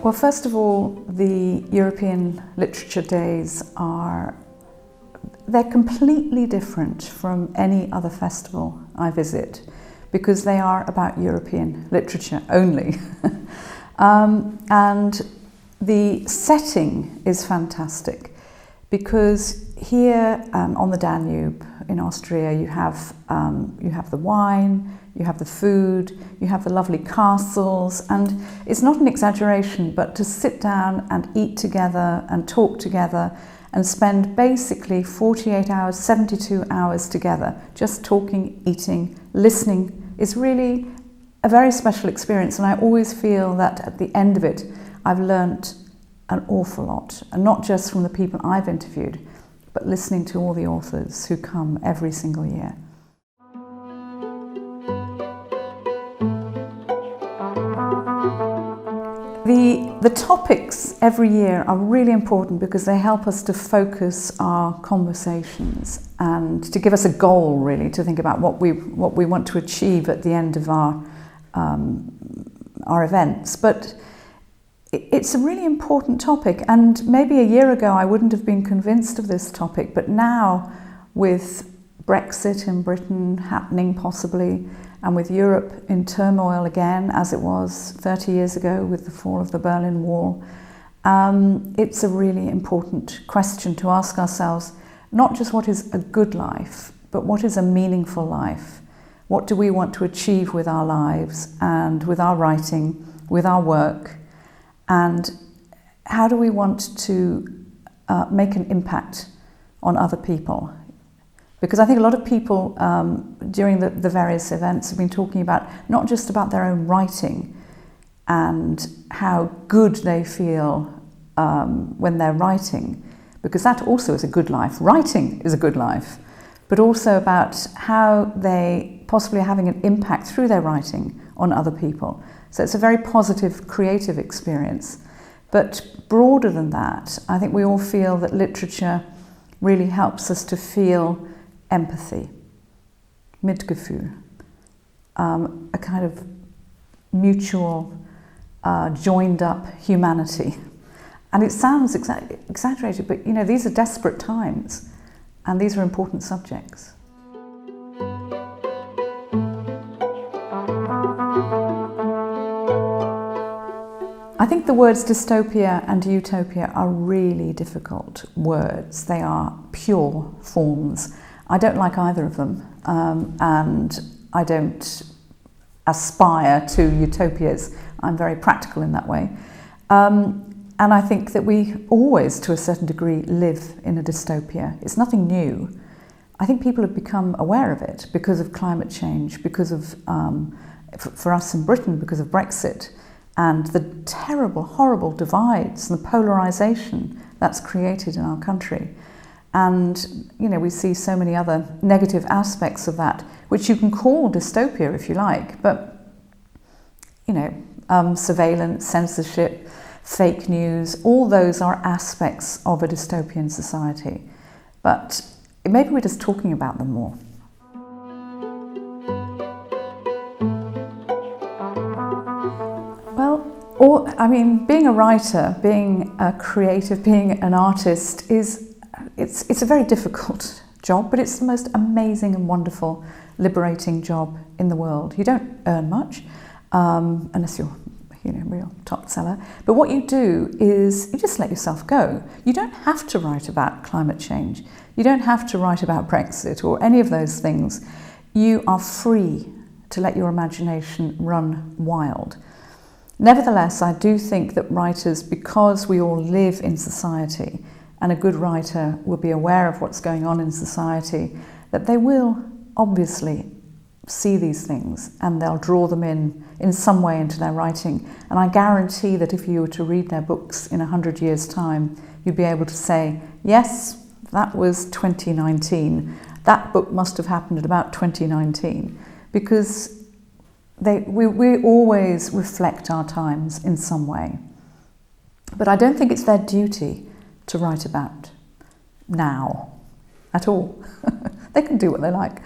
Well, first of all, the European Literature Days they're completely different from any other festival I visit because they are about European literature only. And the setting is fantastic because here on the Danube in Austria you have the wine, you have the food, you have the lovely castles, and it's not an exaggeration, but to sit down and eat together and talk together and spend basically 48 hours, 72 hours together, just talking, eating, listening, is really a very special experience. And I always feel that at the end of it, I've learnt an awful lot, and not just from the people I've interviewed, but listening to all the authors who come every single year. The topics every year are really important because they help us to focus our conversations and to give us a goal, really, to think about what we want to achieve at the end of our events. But it's a really important topic, and maybe a year ago I wouldn't have been convinced of this topic, but now with Brexit in Britain happening possibly, and with Europe in turmoil again, as it was 30 years ago with the fall of the Berlin Wall, it's a really important question to ask ourselves, not just what is a good life, but what is a meaningful life? What do we want to achieve with our lives and with our writing, with our work? And how do we want to make an impact on other people? Because I think a lot of people during the various events have been talking about not just about their own writing and how good they feel when they're writing, because that also is a good life. Writing is a good life, but also about how they possibly are having an impact through their writing on other people. So it's a very positive, creative experience. But broader than that, I think we all feel that literature really helps us to feel empathy, Mitgefühl, a kind of mutual, joined up humanity. And it sounds exaggerated, but these are desperate times and these are important subjects. I think the words dystopia and utopia are really difficult words. They are pure forms. I don't like either of them, and I don't aspire to utopias. I'm very practical in that way. And I think that we always, to a certain degree, live in a dystopia. It's nothing new. I think people have become aware of it because of climate change, because of, for us in Britain, because of Brexit, and the terrible, horrible divides and the polarisation that's created in our country. And, we see so many other negative aspects of that, which you can call dystopia if you like, but, surveillance, censorship, fake news, all those are aspects of a dystopian society. But maybe we're just talking about them more. Being a writer, being a creative, being an artist it's a very difficult job, but it's the most amazing and wonderful, liberating job in the world. You don't earn much, unless you're real top seller. But what you do is you just let yourself go. You don't have to write about climate change. You don't have to write about Brexit or any of those things. You are free to let your imagination run wild. Nevertheless, I do think that writers, because we all live in society, and a good writer will be aware of what's going on in society, that they will obviously see these things and they'll draw them in some way into their writing. And I guarantee that if you were to read their books in 100 years' time, you'd be able to say, yes, that was 2019. That book must have happened at about 2019, because we always reflect our times in some way. But I don't think it's their duty to write about now at all. They can do what they like.